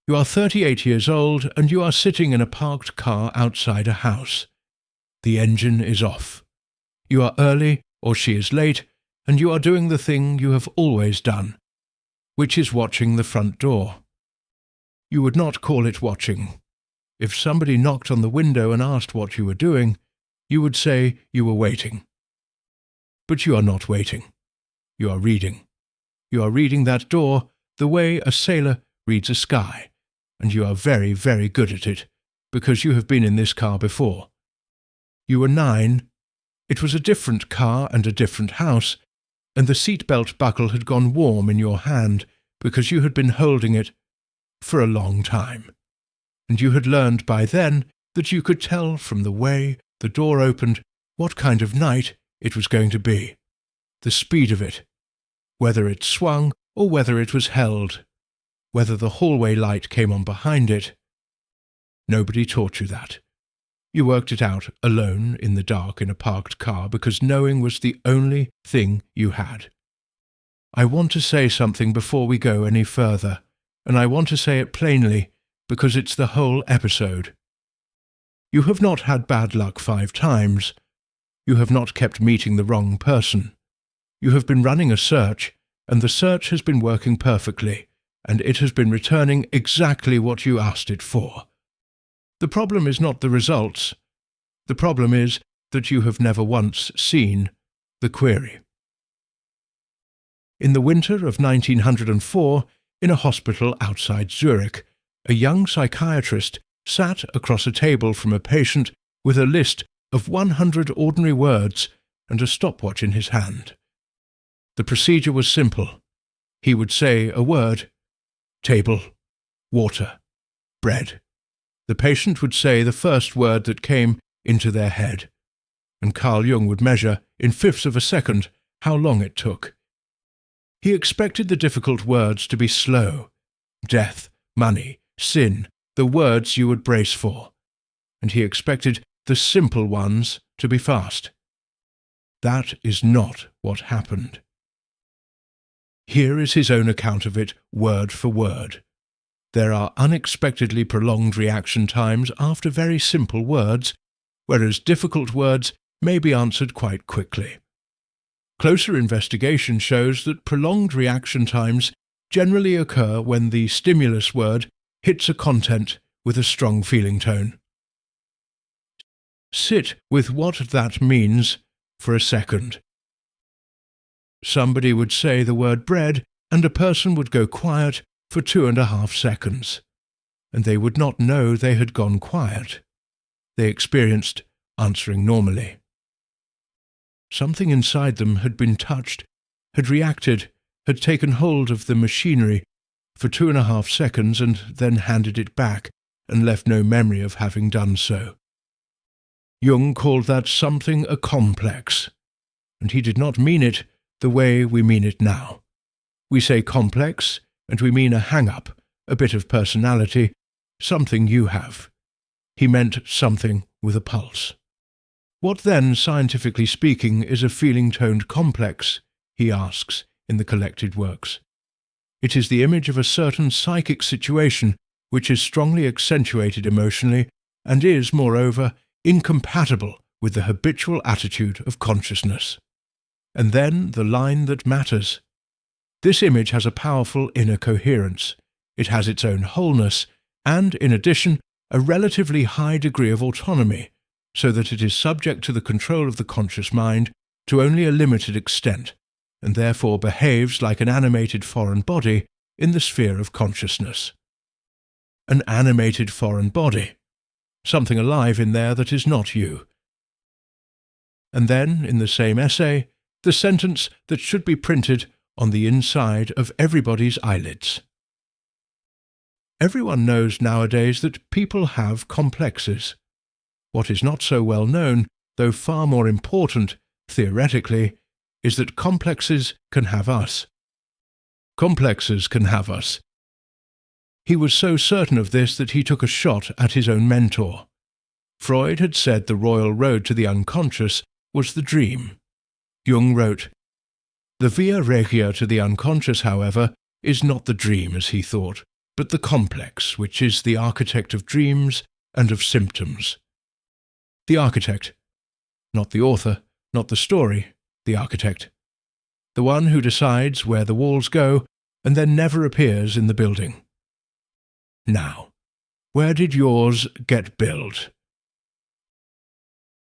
You are 38 years old and you are sitting in a parked car outside a house. The engine is off. You are early or she is late, and you are doing the thing you have always done, which is watching the front door. You would not call it watching. If somebody knocked on the window and asked what you were doing, you would say you were waiting. But you are not waiting. You are reading. You are reading that door the way a sailor reads a sky, and you are very, very good at it, because you have been in this car before. You were 9. It was a different car and a different house, and the seatbelt buckle had gone warm in your hand because you had been holding it for a long time. And you had learned by then that you could tell from the way the door opened what kind of night it was going to be, the speed of it, whether it swung or whether it was held, whether the hallway light came on behind it. Nobody taught you that. You worked it out alone in the dark in a parked car because knowing was the only thing you had. I want to say something before we go any further, and I want to say it plainly because it's the whole episode. You have not had bad luck 5 times. You have not kept meeting the wrong person. You have been running a search, and the search has been working perfectly, and it has been returning exactly what you asked it for. The problem is not the results. The problem is that you have never once seen the query. In the winter of 1904, in a hospital outside Zurich, a young psychiatrist sat across a table from a patient with a list of 100 ordinary words and a stopwatch in his hand. The procedure was simple. He would say a word: table, water, bread. The patient would say the first word that came into their head, and Carl Jung would measure in fifths of a second how long it took. He expected the difficult words to be slow: death, money, sin, the words you would brace for, and he expected the simple ones to be fast. That is not what happened. Here is his own account of it, word for word. There are unexpectedly prolonged reaction times after very simple words, whereas difficult words may be answered quite quickly. Closer investigation shows that prolonged reaction times generally occur when the stimulus word hits a content with a strong feeling tone. Sit with what that means for a second. Somebody would say the word bread, and a person would go quiet for 2.5 seconds, and they would not know they had gone quiet. They experienced answering normally. Something inside them had been touched, had reacted, had taken hold of the machinery for 2.5 seconds and then handed it back and left no memory of having done so. Jung called that something a complex, and he did not mean it the way we mean it now. We say complex, and we mean a hang-up, a bit of personality, something you have. He meant something with a pulse. What then, scientifically speaking, is a feeling-toned complex, he asks in the collected works. It is the image of a certain psychic situation which is strongly accentuated emotionally and is, moreover, incompatible with the habitual attitude of consciousness. And then the line that matters. This image has a powerful inner coherence. It has its own wholeness, and, in addition, a relatively high degree of autonomy, so that it is subject to the control of the conscious mind to only a limited extent, and therefore behaves like an animated foreign body in the sphere of consciousness. An animated foreign body. Something alive in there that is not you. And then, in the same essay, the sentence that should be printed on the inside of everybody's eyelids. Everyone knows nowadays that people have complexes. What is not so well known, though far more important, theoretically, is that complexes can have us. Complexes can have us. He was so certain of this that he took a shot at his own mentor. Freud had said the royal road to the unconscious was the dream. Jung wrote, "The via regia to the unconscious, however, is not the dream as he thought, but the complex, which is the architect of dreams and of symptoms. The architect, not the author, not the story, the architect. The one who decides where the walls go and then never appears in the building. Now, where did yours get built?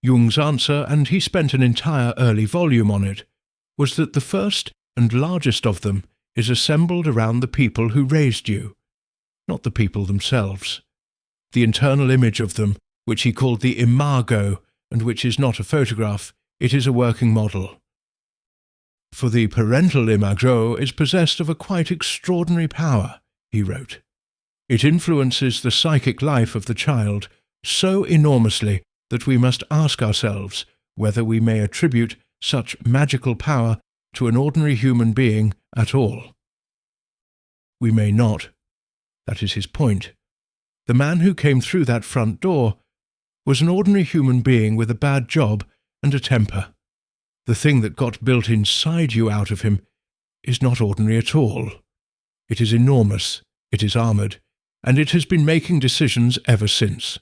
Jung's answer, and he spent an entire early volume on it, was that the first and largest of them is assembled around the people who raised you, not the people themselves. The internal image of them, which he called the imago, and which is not a photograph, it is a working model. For the parental imago is possessed of a quite extraordinary power, he wrote. It influences the psychic life of the child so enormously that we must ask ourselves whether we may attribute such magical power to an ordinary human being at all. We may not. That is his point. The man who came through that front door was an ordinary human being with a bad job and a temper. The thing that got built inside you out of him is not ordinary at all. It is enormous, it is armoured, and it has been making decisions ever since.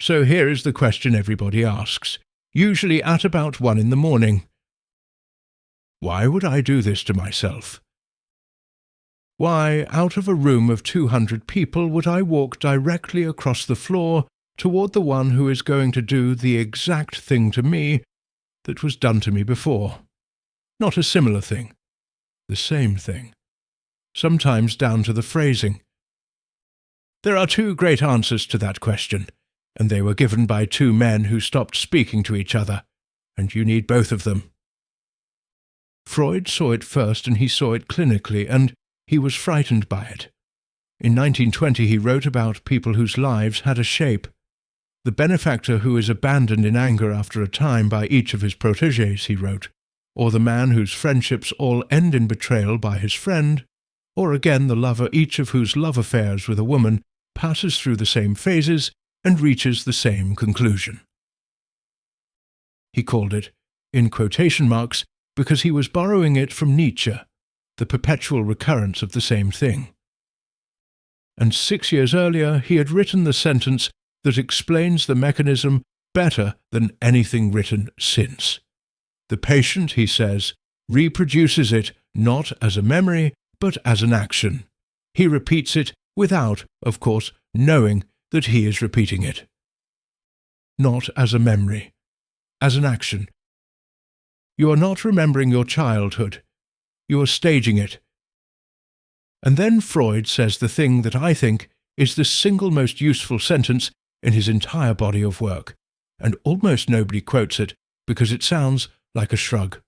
So here is the question everybody asks, usually at about 1 in the morning. Why would I do this to myself? Why, out of a room of 200 people, would I walk directly across the floor toward the one who is going to do the exact thing to me that was done to me before? Not a similar thing, the same thing, sometimes down to the phrasing. There are 2 great answers to that question, and they were given by 2 men who stopped speaking to each other, and you need both of them. Freud saw it first, and he saw it clinically, and he was frightened by it. In 1920 he wrote about people whose lives had a shape. The benefactor who is abandoned in anger after a time by each of his protégés, he wrote, or the man whose friendships all end in betrayal by his friend, or again the lover each of whose love affairs with a woman passes through the same phases and reaches the same conclusion. He called it, in quotation marks, because he was borrowing it from Nietzsche, the perpetual recurrence of the same thing. And 6 years earlier he had written the sentence that explains the mechanism better than anything written since. The patient, he says, reproduces it not as a memory, but as an action. He repeats it without, of course, knowing that he is repeating it. Not as a memory, as an action. You are not remembering your childhood. You are staging it. And then Freud says the thing that I think is the single most useful sentence in his entire body of work, and almost nobody quotes it because it sounds like a shrug.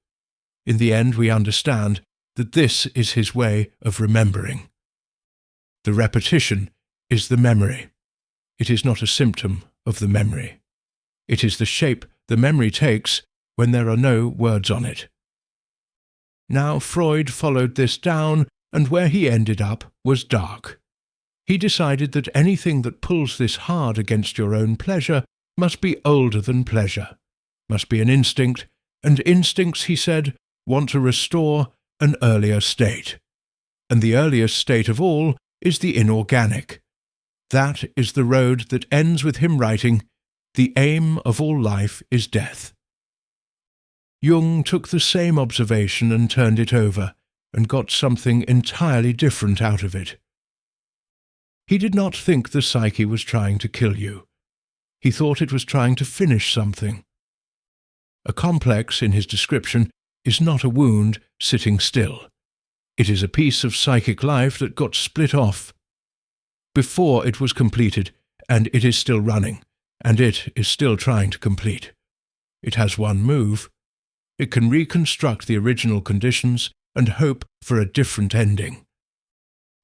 In the end, we understand that this is his way of remembering. The repetition is the memory. It is not a symptom of the memory. It is the shape the memory takes when there are no words on it. Now Freud followed this down, and where he ended up was dark. He decided that anything that pulls this hard against your own pleasure must be older than pleasure, must be an instinct, and instincts, he said, want to restore an earlier state. And the earliest state of all is the inorganic. That is the road that ends with him writing, "The aim of all life is death." Jung took the same observation and turned it over, and got something entirely different out of it. He did not think the psyche was trying to kill you. He thought it was trying to finish something. A complex, in his description, is not a wound sitting still. It is a piece of psychic life that got split off before it was completed, and it is still running, and it is still trying to complete. It has one move. It can reconstruct the original conditions and hope for a different ending.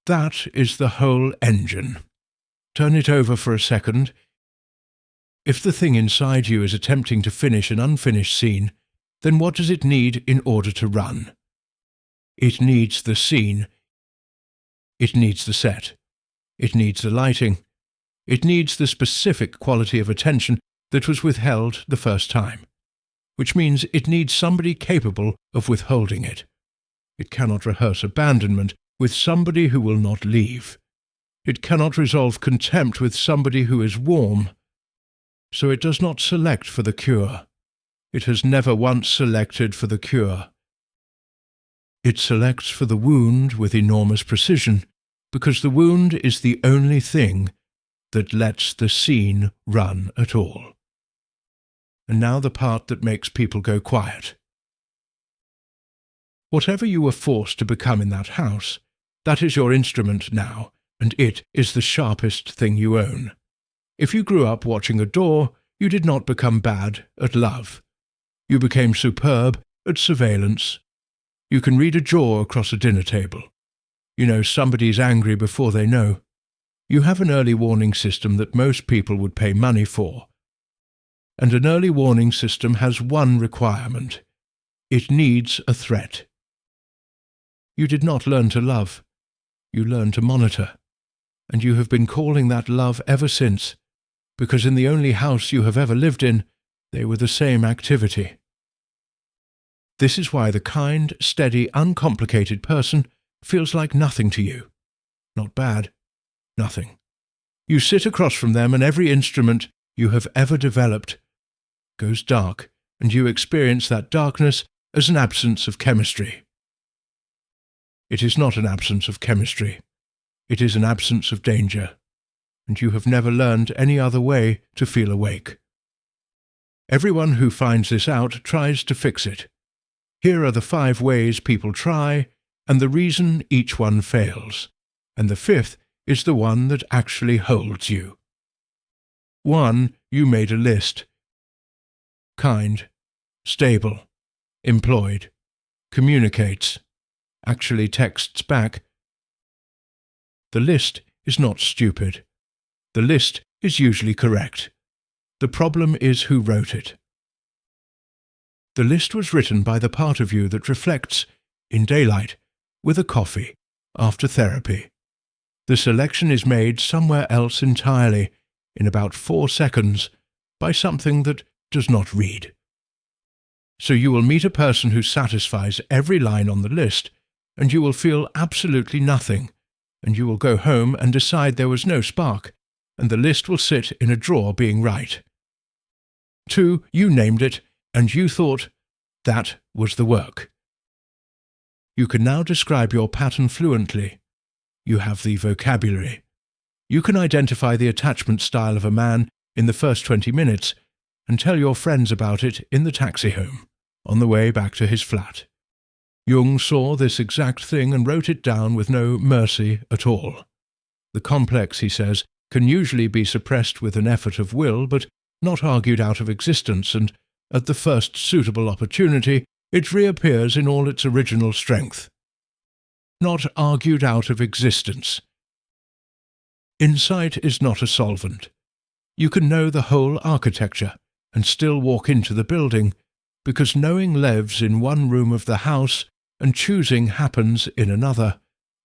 That is the whole engine. Turn it over for a second. If the thing inside you is attempting to finish an unfinished scene, then what does it need in order to run? It needs the scene. It needs the set. It needs the lighting. It needs the specific quality of attention that was withheld the first time, which means it needs somebody capable of withholding it. It cannot rehearse abandonment with somebody who will not leave. It cannot resolve contempt with somebody who is warm. So it does not select for the cure. It has never once selected for the cure. It selects for the wound with enormous precision, because the wound is the only thing that lets the scene run at all. And now the part that makes people go quiet. Whatever you were forced to become in that house, that is your instrument now, and it is the sharpest thing you own. If you grew up watching a door, you did not become bad at love. You became superb at surveillance. You can read a jaw across a dinner table. You know somebody's angry before they know. You have an early warning system that most people would pay money for. And an early warning system has one requirement. It needs a threat. You did not learn to love. You learned to monitor. And you have been calling that love ever since, because in the only house you have ever lived in, they were the same activity. This is why the kind, steady, uncomplicated person feels like nothing to you. Not bad. Nothing. You sit across from them and every instrument you have ever developed goes dark, and you experience that darkness as an absence of chemistry. It is not an absence of chemistry. It is an absence of danger, and you have never learned any other way to feel awake. Everyone who finds this out tries to fix it. Here are the 5 ways people try, and the reason each one fails, and the 5th is the one that actually holds you. 1. You made a list. Kind, stable, employed, communicates, actually texts back. The list is not stupid. The list is usually correct. The problem is who wrote it. The list was written by the part of you that reflects, in daylight, with a coffee, after therapy. The selection is made somewhere else entirely, in about 4 seconds, by something that does not read. So you will meet a person who satisfies every line on the list, and you will feel absolutely nothing, and you will go home and decide there was no spark, and the list will sit in a drawer being right. 2. You named it, and you thought that was the work. You can now describe your pattern fluently. You have the vocabulary. You can identify the attachment style of a man in the first 20 minutes and tell your friends about it in the taxi home, on the way back to his flat. Jung saw this exact thing and wrote it down with no mercy at all. The complex, he says, can usually be suppressed with an effort of will, but not argued out of existence, and at the first suitable opportunity it reappears in all its original strength. Not argued out of existence. Insight is not a solvent. You can know the whole architecture and still walk into the building, because knowing lives in one room of the house and choosing happens in another,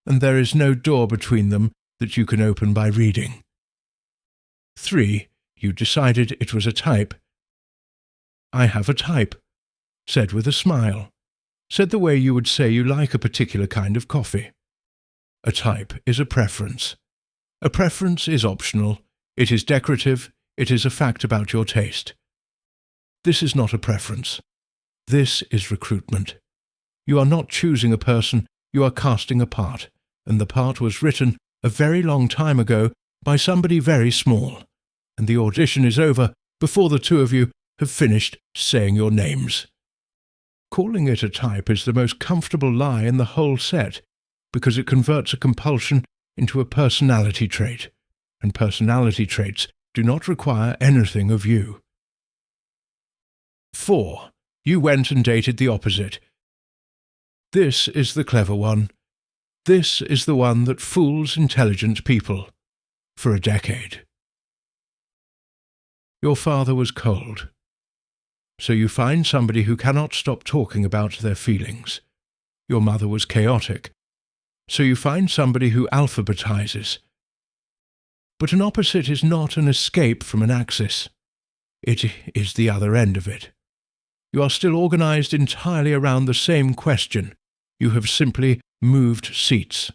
and there is no door between them that you can open by reading. 3. You decided it was a type. I have a type, said with a smile, said the way you would say you like a particular kind of coffee. A type is a preference. A preference is optional, it is decorative, it is a fact about your taste. This is not a preference. This is recruitment. You are not choosing a person, you are casting a part, and the part was written a very long time ago by somebody very small, and the audition is over before the 2 of you have finished saying your names. Calling it a type is the most comfortable lie in the whole set, because it converts a compulsion into a personality trait, and personality traits do not require anything of you. 4. You went and dated the opposite. This is the clever one. This is the one that fools intelligent people. For a decade. Your father was cold. So you find somebody who cannot stop talking about their feelings. Your mother was chaotic. So you find somebody who alphabetizes. But an opposite is not an escape from an axis. It is the other end of it. You are still organized entirely around the same question. You have simply moved seats.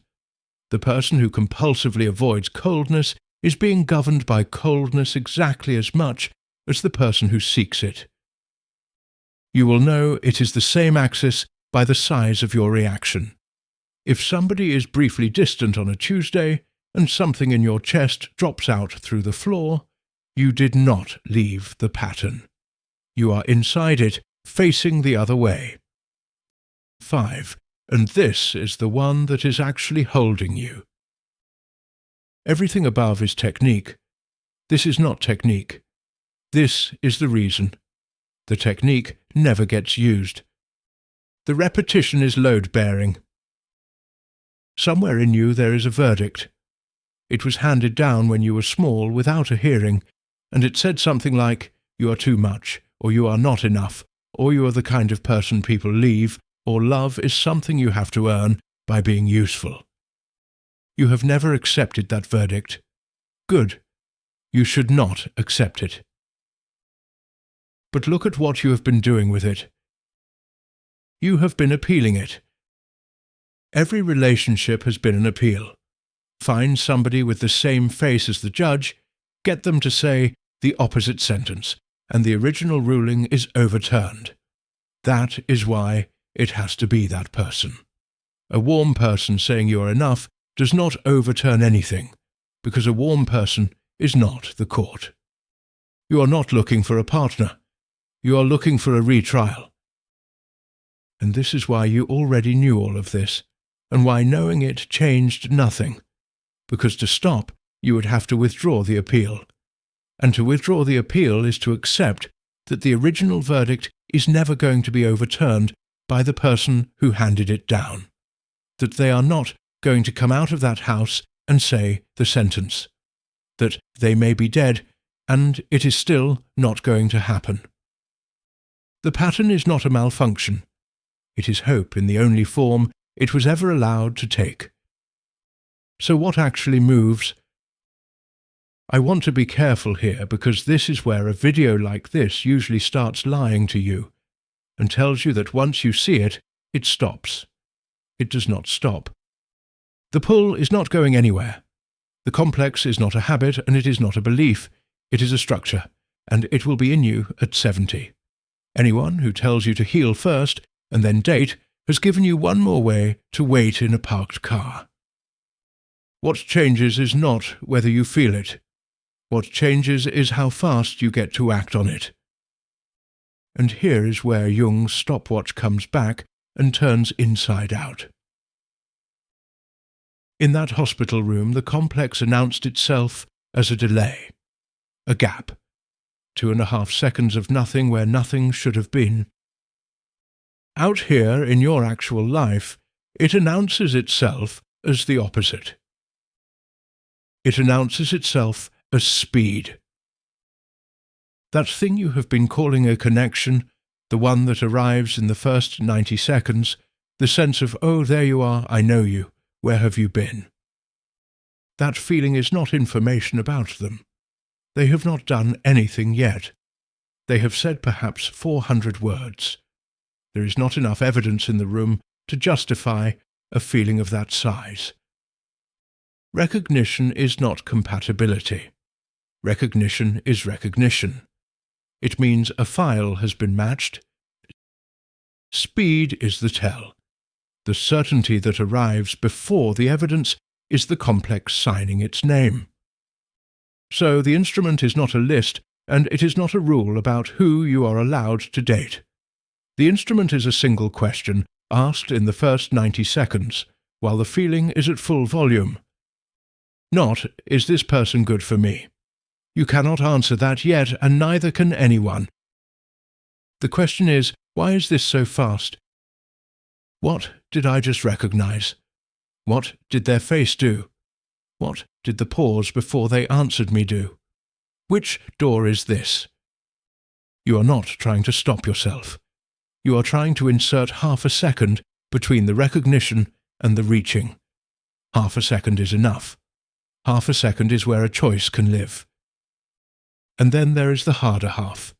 The person who compulsively avoids coldness is being governed by coldness exactly as much as the person who seeks it. You will know it is the same axis by the size of your reaction. If somebody is briefly distant on a Tuesday and something in your chest drops out through the floor, you did not leave the pattern. You are inside it, facing the other way. 5. And this is the one that is actually holding you. Everything above is technique. This is not technique. This is the reason. The technique never gets used. The repetition is load-bearing. Somewhere in you there is a verdict. It was handed down when you were small without a hearing, and it said something like, "You are too much," or "You are not enough," or "You are the kind of person people leave," or "Love is something you have to earn by being useful." You have never accepted that verdict. Good. You should not accept it. But look at what you have been doing with it. You have been appealing it. Every relationship has been an appeal. Find somebody with the same face as the judge, get them to say the opposite sentence, and the original ruling is overturned. That is why it has to be that person. A warm person saying you are enough does not overturn anything, because a warm person is not the court. You are not looking for a partner. You are looking for a retrial. And this is why you already knew all of this, and why knowing it changed nothing, because to stop, you would have to withdraw the appeal. And to withdraw the appeal is to accept that the original verdict is never going to be overturned by the person who handed it down, that they are not going to come out of that house and say the sentence, that they may be dead, and it is still not going to happen. The pattern is not a malfunction. It is hope in the only form it was ever allowed to take. So what actually moves? I want to be careful here because this is where a video like this usually starts lying to you and tells you that once you see it, it stops. It does not stop. The pull is not going anywhere. The complex is not a habit and it is not a belief. It is a structure, and it will be in you at 70. Anyone who tells you to heal first and then date has given you one more way to wait in a parked car. What changes is not whether you feel it. What changes is how fast you get to act on it. And here is where Jung's stopwatch comes back and turns inside out. In that hospital room, the complex announced itself as a delay, a gap, 2.5 seconds of nothing where nothing should have been. Out here in your actual life, it announces itself as the opposite. It announces itself as speed. That thing you have been calling a connection, the one that arrives in the first 90 seconds, the sense of, "Oh, there you are, I know you, where have you been?" That feeling is not information about them. They have not done anything yet. They have said perhaps 400 words. There is not enough evidence in the room to justify a feeling of that size. Recognition is not compatibility. Recognition is recognition. It means a file has been matched. Speed is the tell. The certainty that arrives before the evidence is the complex signing its name. So the instrument is not a list, and it is not a rule about who you are allowed to date. The instrument is a single question, asked in the first 90 seconds, while the feeling is at full volume. Not, "Is this person good for me?" You cannot answer that yet, and neither can anyone. The question is, why is this so fast? What did I just recognize? What did their face do? What did the pause before they answered me do? Which door is this? You are not trying to stop yourself. You are trying to insert half a second between the recognition and the reaching. Half a second is enough. Half a second is where a choice can live. And then there is the harder half.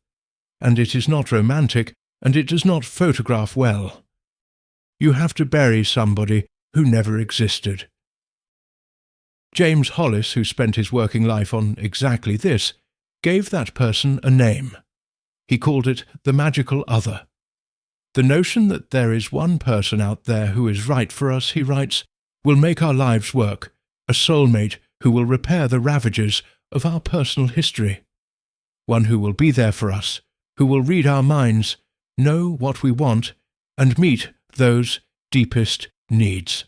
And it is not romantic, and it does not photograph well. You have to bury somebody who never existed. James Hollis, who spent his working life on exactly this, gave that person a name. He called it the magical other. The notion that there is one person out there who is right for us, he writes, will make our lives work, a soulmate who will repair the ravages of our personal history. One who will be there for us, who will read our minds, know what we want, and meet those deepest needs.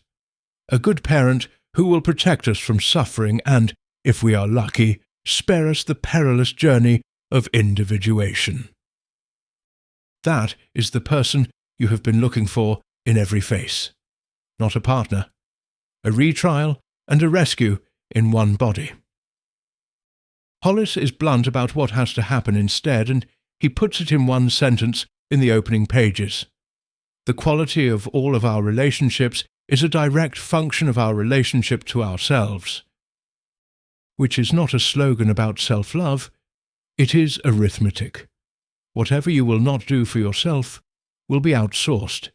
A good parent who will protect us from suffering and, if we are lucky, spare us the perilous journey of individuation. That is the person you have been looking for in every face. Not a partner. A retrial and a rescue in one body. Hollis is blunt about what has to happen instead, and he puts it in one sentence in the opening pages. The quality of all of our relationships is a direct function of our relationship to ourselves. Which is not a slogan about self-love, it is arithmetic. Whatever you will not do for yourself will be outsourced,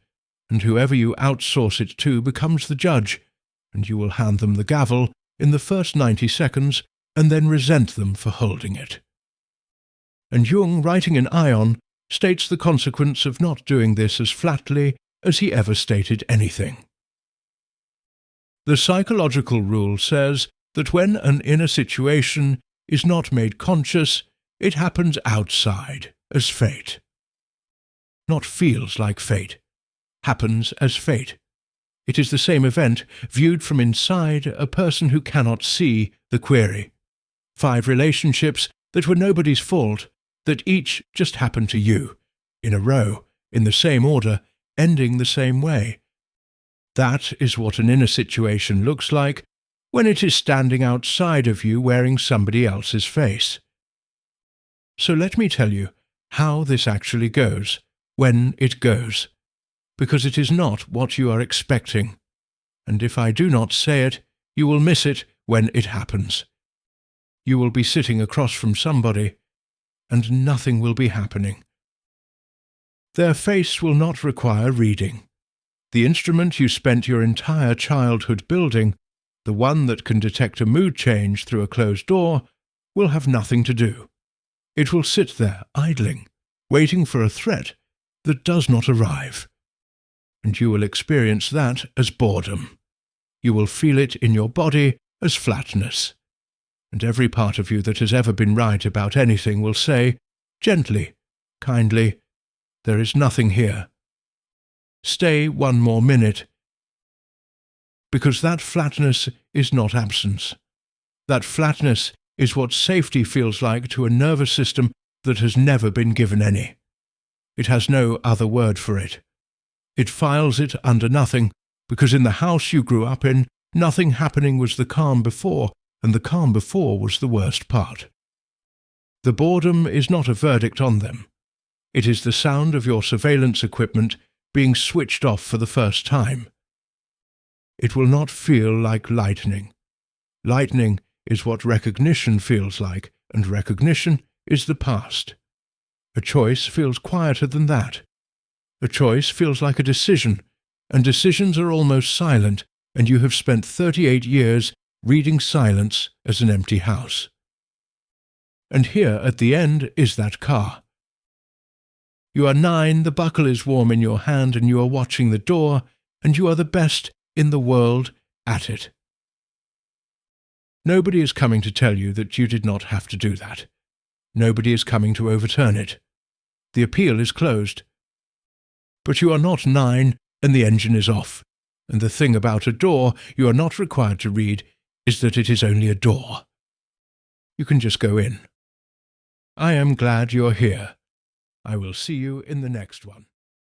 and whoever you outsource it to becomes the judge, and you will hand them the gavel in the first 90 seconds and then resent them for holding it. And Jung, writing in Ion, states the consequence of not doing this as flatly as he ever stated anything. The psychological rule says that when an inner situation is not made conscious, it happens outside, as fate. Not feels like fate, happens as fate. It is the same event viewed from inside a person who cannot see the query. 5 relationships that were nobody's fault, that each just happened to you, in a row, in the same order, ending the same way. That is what an inner situation looks like when it is standing outside of you wearing somebody else's face. So let me tell you how this actually goes, when it goes, because it is not what you are expecting, and if I do not say it, you will miss it when it happens. You will be sitting across from somebody, and nothing will be happening. Their face will not require reading. The instrument you spent your entire childhood building, the one that can detect a mood change through a closed door, will have nothing to do. It will sit there, idling, waiting for a threat that does not arrive. And you will experience that as boredom. You will feel it in your body as flatness. And every part of you that has ever been right about anything will say, gently, kindly, there is nothing here. Stay one more minute. Because that flatness is not absence. That flatness is what safety feels like to a nervous system that has never been given any. It has no other word for it. It files it under nothing, because in the house you grew up in, nothing happening was the calm before, and the calm before was the worst part. The boredom is not a verdict on them. It is the sound of your surveillance equipment being switched off for the first time. It will not feel like lightning. Lightning is what recognition feels like, and recognition is the past. A choice feels quieter than that. A choice feels like a decision, and decisions are almost silent, and you have spent 38 years reading silence as an empty house. And here at the end is that car. You are 9, the buckle is warm in your hand, and you are watching the door, and you are the best in the world at it. Nobody is coming to tell you that you did not have to do that. Nobody is coming to overturn it. The appeal is closed. But you are not 9, and the engine is off, and the thing about a door you are not required to read is that it is only a door. You can just go in. I am glad you're here. I will see you in the next one.